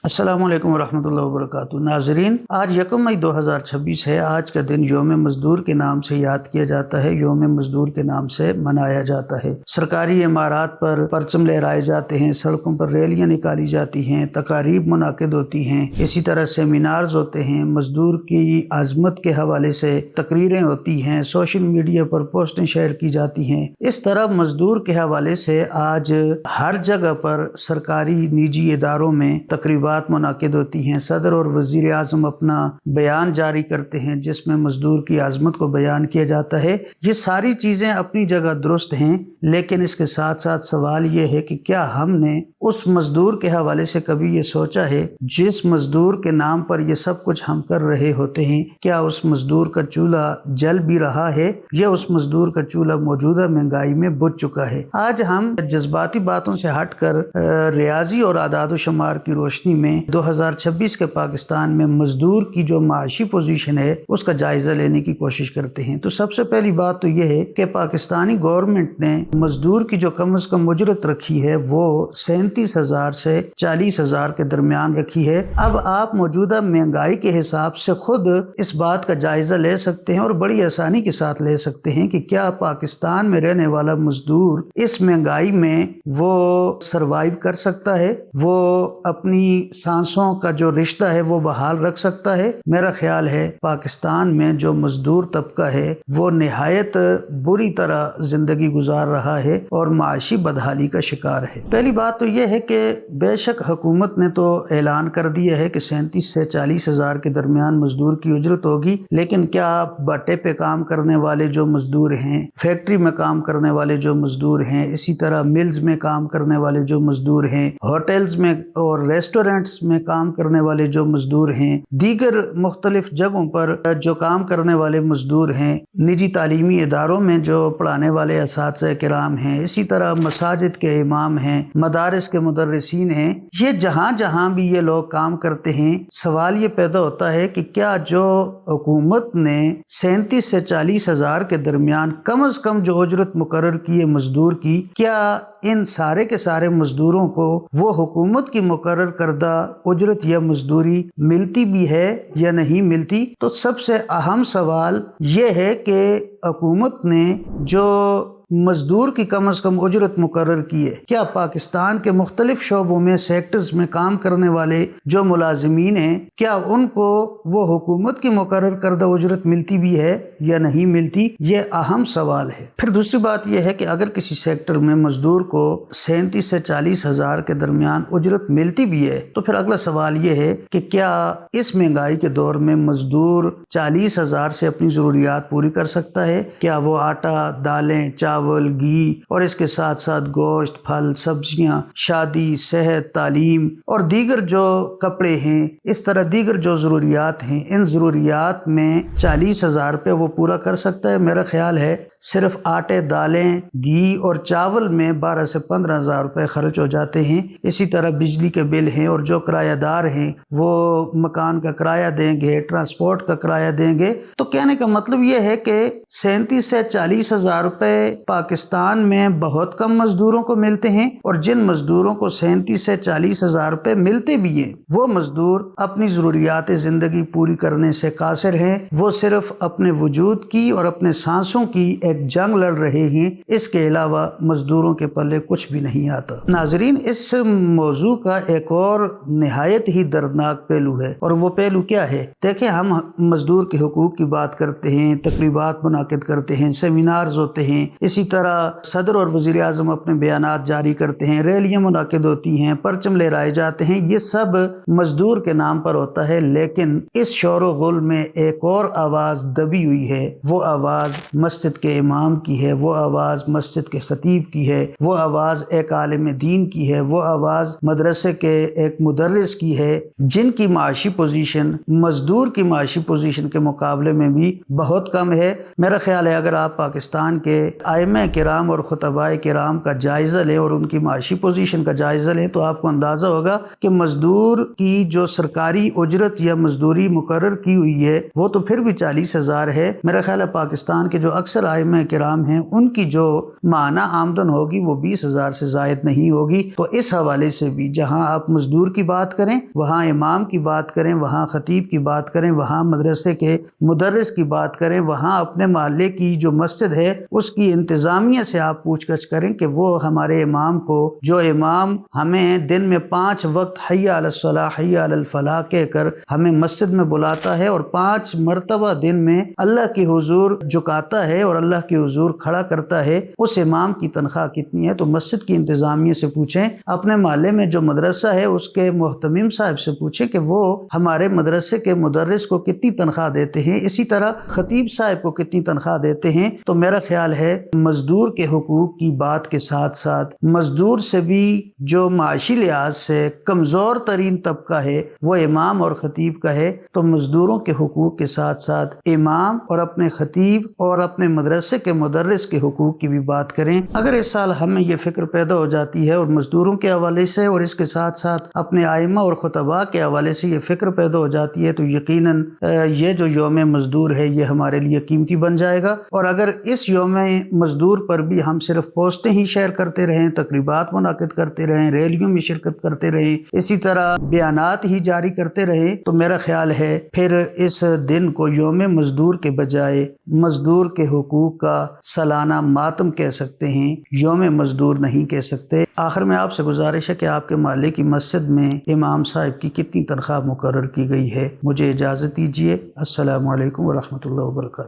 अस्सलाम वालेकुम रहमतुल्लाहि व बरकातुहू। नाज़रीन, आज 1 मई 2026 है। आज का दिन यौम मजदूर के नाम से याद किया जाता है, यौम मजदूर के नाम से मनाया जाता है। सरकारी इमारात पर परचम लहराए जाते हैं, सड़कों पर रैलियां निकाली जाती हैं, तकारीब मुनाकिद होती हैं, इसी तरह सेमिनार्स होते हैं, मजदूर की आज़मत के हवाले से तकरीरें होती हैं, सोशल मीडिया पर पोस्टें शेयर की जाती हैं। इस तरह मजदूर के हवाले से आज हर जगह पर सरकारी निजी इदारों में तकरीबात मुनाकिद होती हैं। सदर और वजीर आज़म अपना बयान जारी करते हैं जिसमें मजदूर की आज़मत को बयान किया जाता है। ये सारी चीज़ें अपनी जगह दुरुस्त हैं, लेकिन इसके साथ साथ सवाल ये है कि क्या हमने उस मजदूर के हवाले से कभी ये सोचा है जिस मजदूर के नाम पर ये सब कुछ हम कर रहे होते हैं, क्या उस मजदूर का चूल्हा जल भी रहा है या उस मजदूर का चूल्हा मौजूदा महंगाई में बुझ चुका है। आज हम जज्बाती बातों से हटकर रियाजी और आदाद व शुमार की रोशनी में 2026 के पाकिस्तान में मजदूर की जो माशी पोजीशन है उसका जायजा लेने की कोशिश करते हैं। तो सबसे पहली बात तो यह है कि पाकिस्तानी गवर्नमेंट ने मजदूर की जो कम से कम उजरत रखी है वो 37,000 से 40,000 के दरमियान रखी है। अब आप मौजूदा महंगाई के हिसाब से खुद इस बात का जायजा ले सकते हैं और बड़ी आसानी के साथ ले सकते हैं कि क्या पाकिस्तान में रहने वाला मजदूर इस महंगाई में वो सरवाइव कर सकता है, वो अपनी सांसों का जो रिश्ता है वो बहाल रख सकता है। मेरा ख्याल है पाकिस्तान में जो मजदूर तबका है वो निहायत बुरी तरह जिंदगी गुजार रहा है और माशी बदहाली का शिकार है। पहली बात तो यह है कि बेशक हुकूमत ने तो ऐलान कर दिया है कि 37 से 40,000 के दरमियान मजदूर की उजरत होगी, लेकिन क्या बट्टे पे काम करने वाले जो मजदूर हैं, फैक्ट्री में काम करने वाले जो मजदूर हैं, इसी तरह मिल्स में काम करने वाले जो मजदूर हैं, होटल्स में और रेस्टोरेंट्स में काम करने वाले जो मजदूर हैं, दीगर मुख्तलिफ जगहों पर जो काम करने वाले मजदूर हैं, निजी तालीमी इदारों में जो पढ़ाने वाले असातिज़ा किराम हैं, इसी तरह मसाजिद के इमाम हैं, मदारिस के मुदर्रिसीन हैं, ये जहाँ जहाँ भी ये लोग काम करते हैं, सवाल ये पैदा होता है कि क्या जो हुकूमत ने 37 से 40,000 के दरमियान कम से कम जो उजरत मुकर्रर की है मजदूर की, क्या इन सारे के सारे मजदूरों को वो हुकूमत की मुकर्रर करदा उजरत या मजदूरी मिलती भी है या नहीं मिलती। तो सबसे अहम सवाल ये है कि हुकूमत ने जो मजदूर की कम से कम उजरत मुकर्रर की है, क्या पाकिस्तान के मुख्तलिफ शोबों में सेक्टर्स में काम करने वाले जो मुलाजिमीन हैं, क्या उनको वो हुकूमत की मुकर्रर करदा उजरत मिलती भी है या नहीं मिलती, ये अहम सवाल है। फिर दूसरी बात यह है कि अगर किसी सेक्टर में मजदूर को 37 से 40,000 के दरमियान उजरत मिलती भी है तो फिर अगला सवाल ये है कि क्या इस महंगाई के दौर में मजदूर 40,000 से अपनी ज़रूरियात पूरी कर सकता है? क्या वो आटा, दालें, चावल, घी और इसके साथ साथ गोश्त, फल, सब्जियां, शादी, सेहत, तालीम और दीगर जो कपड़े हैं, इस तरह दीगर जो ज़रूरियात हैं, इन ज़रूरियात में 40,000 रुपये वो पूरा कर सकता है? मेरा ख्याल है सिर्फ आटे, दालें, घी और चावल में 12 से 15,000 रुपये खर्च हो जाते हैं। इसी तरह बिजली के बिल हैं और जो किरायादार हैं वो मकान का किराया देंगे, ट्रांसपोर्ट का किराया देंगे। तो कहने का मतलब ये है कि 37 से 40,000 रुपये पाकिस्तान में बहुत कम मजदूरों को मिलते हैं और जिन मजदूरों को 37 से 40,000 रुपये मिलते भी हैं वो मजदूर अपनी ज़रूरियात ज़िंदगी पूरी करने से कासिर हैं। वो सिर्फ अपने वजूद की और अपने सांसों की एक जंग लड़ रहे हैं, इसके अलावा मजदूरों के पल्ले कुछ भी नहीं आता। नाजरीन, इस मौजू का एक और निहायत ही दर्दनाक पहलू है और वो पहलू क्या है? देखें, हम मजदूर के हुकूक की बात करते हैं, तकरीबात मुनाकिद करते हैं, सेमिनार्स होते हैं, इसी तरह सदर और वजीर आज़म अपने बयानात जारी करते हैं, रैलियां मुनाकिद होती हैं, परचम लहराए जाते हैं, ये सब मजदूर के नाम पर होता है। लेकिन इस शोर व गुल में एक और आवाज़ दबी हुई है, वो आवाज़ मस्जिद के इमाम की है, वो आवाज़ मस्जिद के खतीब की है, वो आवाज़ एक आलिम दीन की है, वो आवाज़ मदरसे के एक मुदर्रिस की है, जिनकी माशी पोजीशन मजदूर की माशी पोजीशन के मुकाबले में भी बहुत कम है। मेरा ख्याल है अगर आप पाकिस्तान के ائمہ کرام اور خطباء کرام کا جائزہ لیں اور ان کی معاشی پوزیشن کا جائزہ لیں تو آپ کو اندازہ ہوگا کہ مزدور کی جو سرکاری اجرت یا مزدوری مقرر کی ہوئی ہے وہ تو پھر بھی 40,000 ہے۔ میرا خیال ہے پاکستان کے جو اکثر ائمہ کرام ہیں ان کی جو ماہانہ آمدن ہوگی وہ 20,000 سے زائد نہیں ہوگی۔ تو اس حوالے سے بھی جہاں آپ مزدور کی بات کریں، وہاں امام کی بات کریں، وہاں خطیب کی بات کریں، وہاں مدرسے کے مدرس کی بات کریں، وہاں اپنے محلے کی جو مسجد ہے اس کی انتظامیہ سے آپ پوچھ گچھ کریں کہ وہ ہمارے امام کو، جو امام ہمیں دن میں 5 وقت حی علی الصلاح حی علی الفلاح کہہ کر ہمیں مسجد میں بلاتا ہے اور 5 مرتبہ دن میں اللہ کے حضور جھکاتا ہے اور اللہ کے حضور کھڑا کرتا ہے، اس امام کی تنخواہ کتنی ہے؟ تو مسجد کی انتظامیہ سے پوچھیں، اپنے محلے میں جو مدرسہ ہے اس کے محتمم صاحب سے پوچھیں کہ وہ ہمارے مدرسے کے مدرس کو کتنی تنخواہ دیتے ہیں، اسی طرح خطیب صاحب کو کتنی تنخواہ دیتے ہیں۔ تو میرا خیال ہے مزدور کے حقوق کی بات کے ساتھ ساتھ مزدور سے بھی جو معاشی لحاظ سے کمزور ترین طبقہ ہے وہ امام اور خطیب کا ہے، تو مزدوروں کے حقوق کے ساتھ ساتھ امام اور اپنے خطیب اور اپنے مدرسے کے مدرس کے حقوق کی بھی بات کریں۔ اگر اس سال ہمیں یہ فکر پیدا ہو جاتی ہے اور مزدوروں کے حوالے سے اور اس کے ساتھ ساتھ اپنے ائمہ اور خطباء کے حوالے سے یہ فکر پیدا ہو جاتی ہے تو یقیناً یہ جو یوم مزدور ہے یہ ہمارے لیے قیمتی بن جائے گا۔ اور اگر اس یوم مزدور پر بھی ہم صرف پوسٹیں ہی شیئر کرتے رہیں، تقریبات منعقد کرتے رہیں، ریلیوں میں شرکت کرتے رہیں، اسی طرح بیانات ہی جاری کرتے رہیں، تو میرا خیال ہے پھر اس دن کو یوم مزدور کے بجائے مزدور کے حقوق کا سالانہ ماتم کہہ سکتے ہیں، یوم مزدور نہیں کہہ سکتے۔ آخر میں آپ سے گزارش ہے کہ آپ کے محلے کی مسجد میں امام صاحب کی کتنی تنخواہ مقرر کی گئی ہے؟ مجھے اجازت دیجیے۔ السلام علیکم ورحمۃ اللہ وبرکاتہ۔